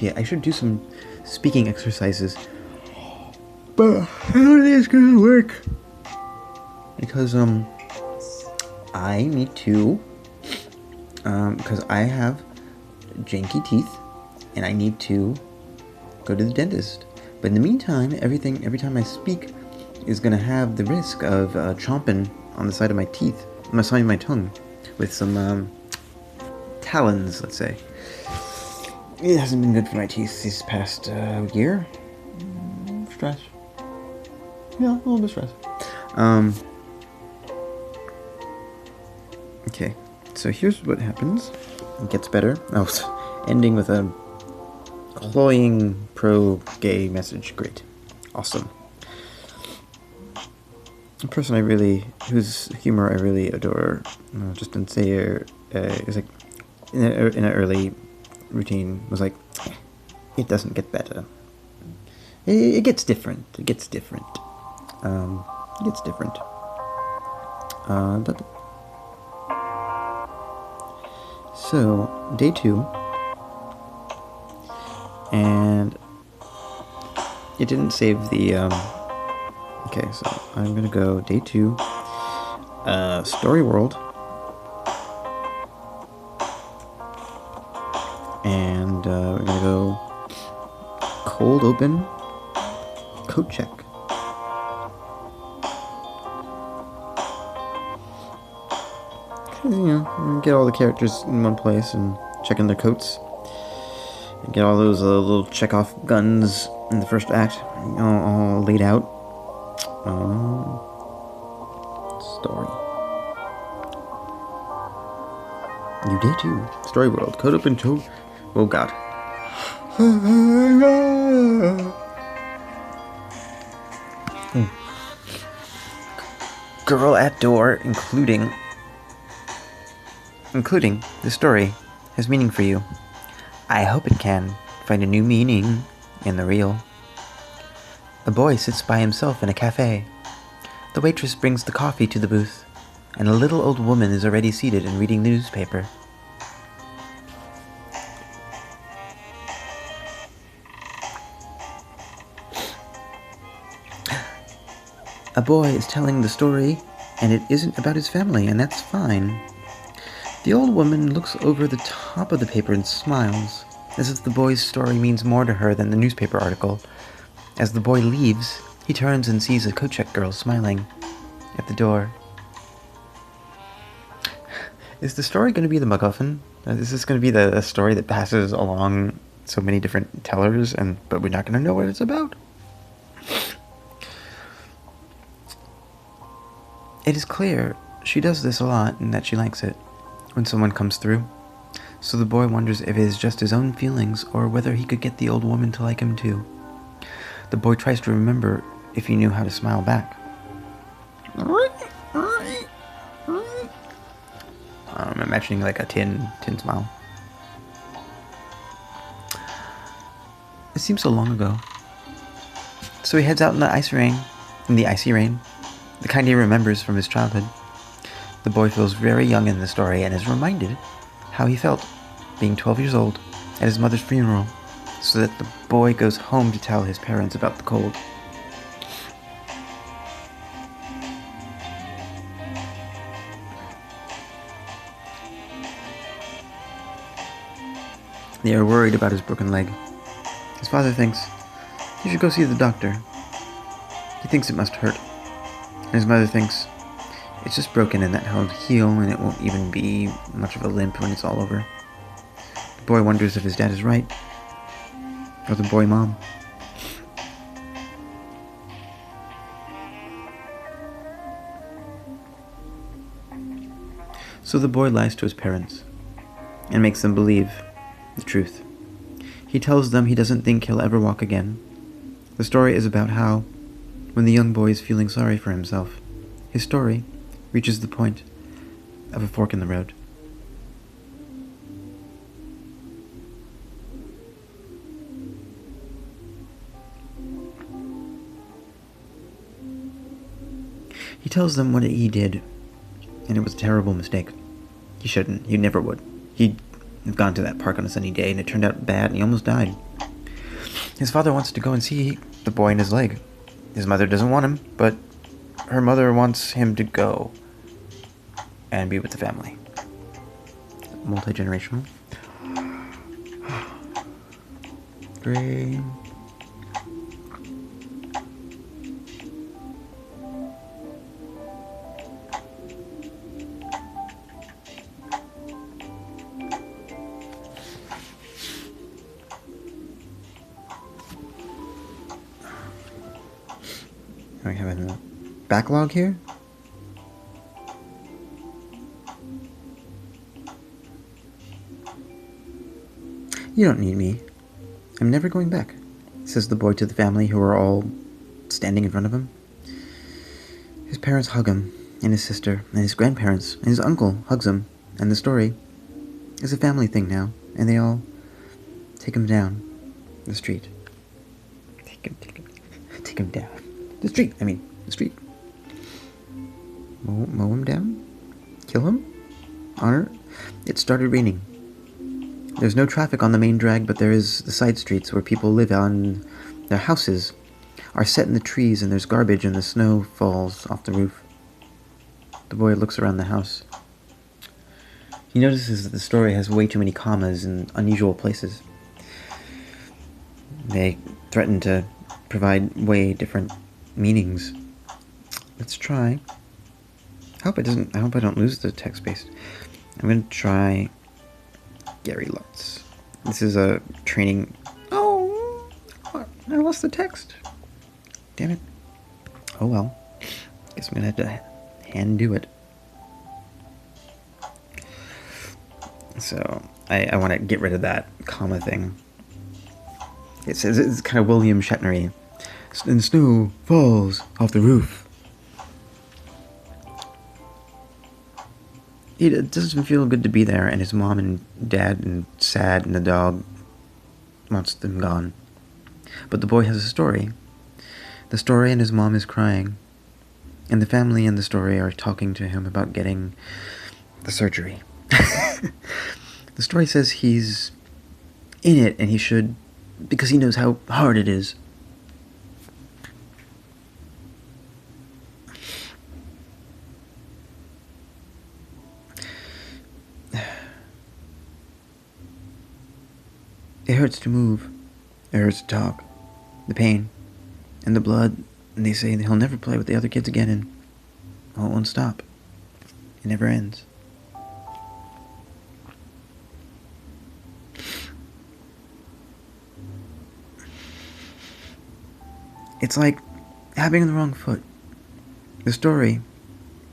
Yeah, I should do some speaking exercises. But how are these gonna work? Because, I need to, because I have janky teeth, and I need to go to the dentist. But in the meantime, every time I speak is gonna have the risk of chomping on the side of my teeth, on the side of my tongue, with some talons, let's say. It hasn't been good for my teeth this past year. Stress. Yeah, a little bit of stress. Okay, so here's what happens. It gets better. Oh, ending with a cloying pro-gay message. Great. Awesome. A person whose humor I really adore, Justin Sayer, is like, in an early routine, was like, it doesn't get better. It gets different. It gets different. But so, day 2, and it didn't save the, okay, so I'm gonna go day 2, story world, and we're gonna go cold open, coat check. Get all the characters in one place and check in their coats. And get all those little check-off guns in the first act all laid out. Story. New day 2. Story world. Code open to... Oh god. Girl at door, including the story, has meaning for you. I hope it can find a new meaning in the real. A boy sits by himself in a cafe. The waitress brings the coffee to the booth, and a little old woman is already seated and reading the newspaper. A boy is telling the story, and it isn't about his family, and that's fine. The old woman looks over the top of the paper and smiles, as if the boy's story means more to her than the newspaper article. As the boy leaves, he turns and sees a coat check girl smiling at the door. Is the story going to be the MacGuffin? Is this going to be the story that passes along so many different tellers, but we're not going to know what it's about? It is clear she does this a lot and that she likes it when someone comes through. So the boy wonders if it is just his own feelings or whether he could get the old woman to like him too. The boy tries to remember if he knew how to smile back. I'm imagining like a tin smile. It seems so long ago. So he heads out in the icy rain, the kind he remembers from his childhood. The boy feels very young in the story and is reminded how he felt being 12 years old at his mother's funeral, so that the boy goes home to tell his parents about the cold. They are worried about his broken leg. His father thinks he should go see the doctor. He thinks it must hurt. And his mother thinks it's just broken and that he'll heal and it won't even be much of a limp when it's all over. The boy wonders if his dad is right, or the boy mom. So the boy lies to his parents and makes them believe the truth. He tells them he doesn't think he'll ever walk again. The story is about how, when the young boy is feeling sorry for himself, his story reaches the point of a fork in the road. He tells them what he did, and it was a terrible mistake. He shouldn't. He never would. He'd have gone to that park on a sunny day, and it turned out bad, and he almost died. His father wants to go and see the boy in his leg. His mother doesn't want him, but her mother wants him to go and be with the family. Multi-generational. Great. We have a backlog here. You don't need me. I'm never going back, says the boy to the family who are all standing in front of him. His parents hug him, and his sister, and his grandparents, and his uncle hugs him, and the story is a family thing now, and they all take him down the street. Take him down. The street. Mow him down? Kill him? Honor? It started raining. There's no traffic on the main drag, but there is the side streets where people live on their houses are set in the trees, and there's garbage and the snow falls off the roof. The boy looks around the house. He notices that the story has way too many commas in unusual places. They threaten to provide way different meanings. Let's try. I hope I don't lose the text space. I'm gonna try Gary Lutz. This is a training. Oh, I lost the text. Damn it. Oh well. Guess I'm gonna have to hand do it. So I want to get rid of that comma thing. It says it's kind of William Shatnery. And snow falls off the roof. It doesn't feel good to be there, and his mom and dad and sad, and the dog wants them gone. But the boy has a story. The story, and his mom is crying. And the family in the story are talking to him about getting the surgery. The story says he's in it, and he should, because he knows how hard it is. It hurts to move. It hurts to talk. The pain. And the blood. And they say he'll never play with the other kids again, and it won't stop. It never ends. It's like having the wrong foot. The story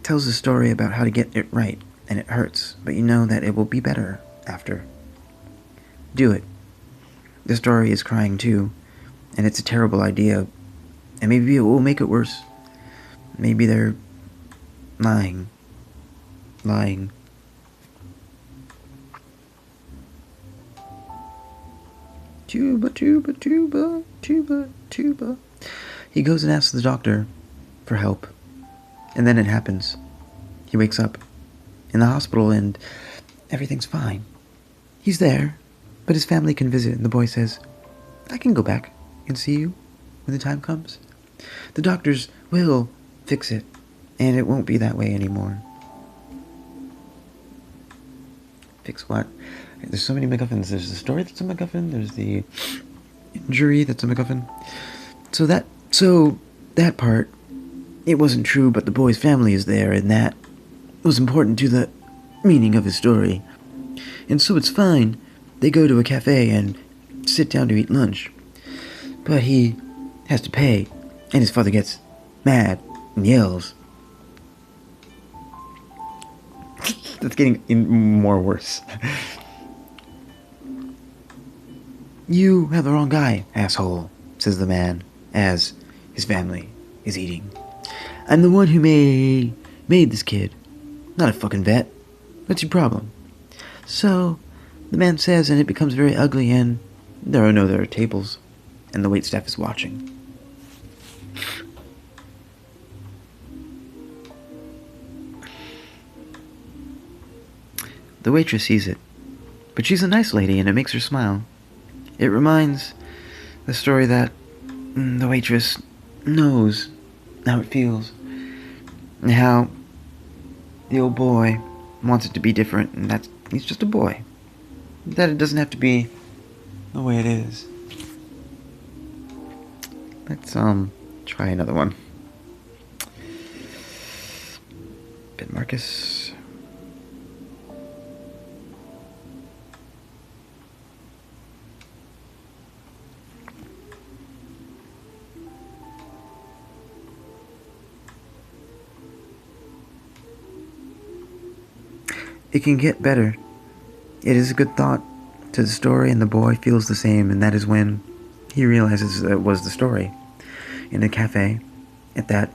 tells a story about how to get it right, and it hurts, but you know that it will be better after. Do it. The story is crying too, and it's a terrible idea, and maybe it will make it worse. Maybe they're lying. Tuba, tuba, tuba, tuba, tuba. He goes and asks the doctor for help, and then it happens. He wakes up in the hospital, and everything's fine. He's there, but his family can visit, and the boy says, I can go back and see you when the time comes. The doctors will fix it, and it won't be that way anymore. Fix what? There's so many MacGuffins. There's the story that's a MacGuffin. There's the injury that's a MacGuffin. So that part, it wasn't true, but the boy's family is there, and that was important to the meaning of his story. And so it's fine. They go to a cafe and sit down to eat lunch. But he has to pay, and his father gets mad and yells. That's getting more worse. You have the wrong guy, asshole, says the man, as his family is eating. I'm the one who made this kid, not a fucking vet. What's your problem? So, the man says, and it becomes very ugly, and there are no other tables, and the waitstaff is watching. The waitress sees it, but she's a nice lady, and it makes her smile. It reminds The story that the waitress knows how it feels, and how the old boy wants it to be different, and that he's just a boy. That it doesn't have to be the way it is. Let's try another one. Bit Marcus. It can get better. It is a good thought to the story, and the boy feels the same, and that is when he realizes that it was the story in a cafe at that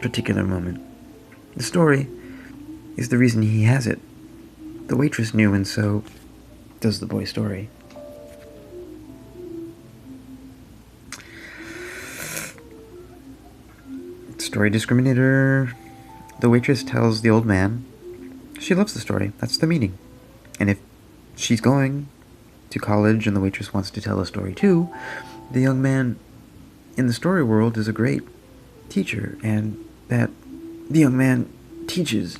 particular moment. The story is the reason he has it. The waitress knew, and so does the boy's story. Story discriminator. The waitress tells the old man she loves the story. That's the meaning. And if she's going to college and the waitress wants to tell a story too, the young man in the story world is a great teacher, and that the young man teaches.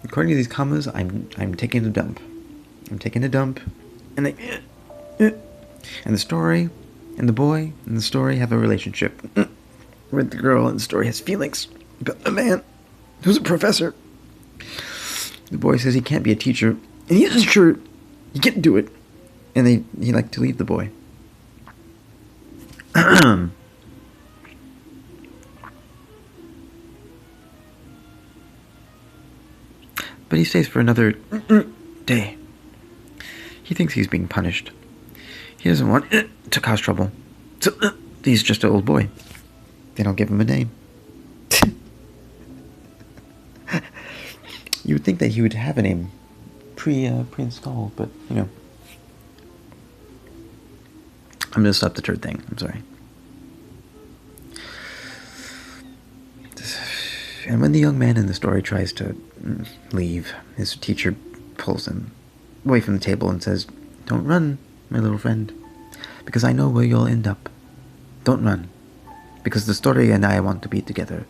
According to these commas, I'm taking a dump. I'm taking a dump, and and the story and the boy in the story have a relationship. Where the girl in the story has feelings about the man who's a professor. The boy says he can't be a teacher, and he isn't sure he can't do it. And he like to leave the boy. But he stays for another day. He thinks he's being punished. He doesn't want to cause trouble. So he's just an old boy. They don't give him a name. You would think that he would have a name pre-installed, but you know. I'm gonna stop the turd thing. I'm sorry. And when the young man in the story tries to leave, his teacher pulls him away from the table and says, "Don't run, my little friend, because I know where you'll end up. Don't run, because the story and I want to be together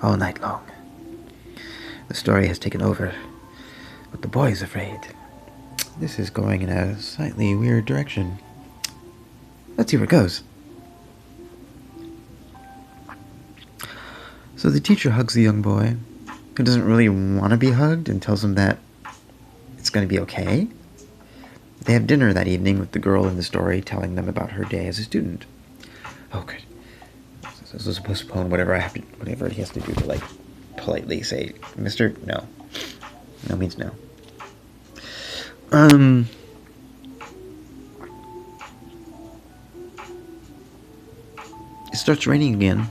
all night long. The story has taken over, but the boy is afraid." This is going in a slightly weird direction. Let's see where it goes. So the teacher hugs the young boy, who doesn't really want to be hugged, and tells him that it's going to be okay. They have dinner that evening with the girl in the story telling them about her day as a student. Oh, good. So this is postpone whatever he has to do to, like, politely say, "Mister, no." No means no. It starts raining again.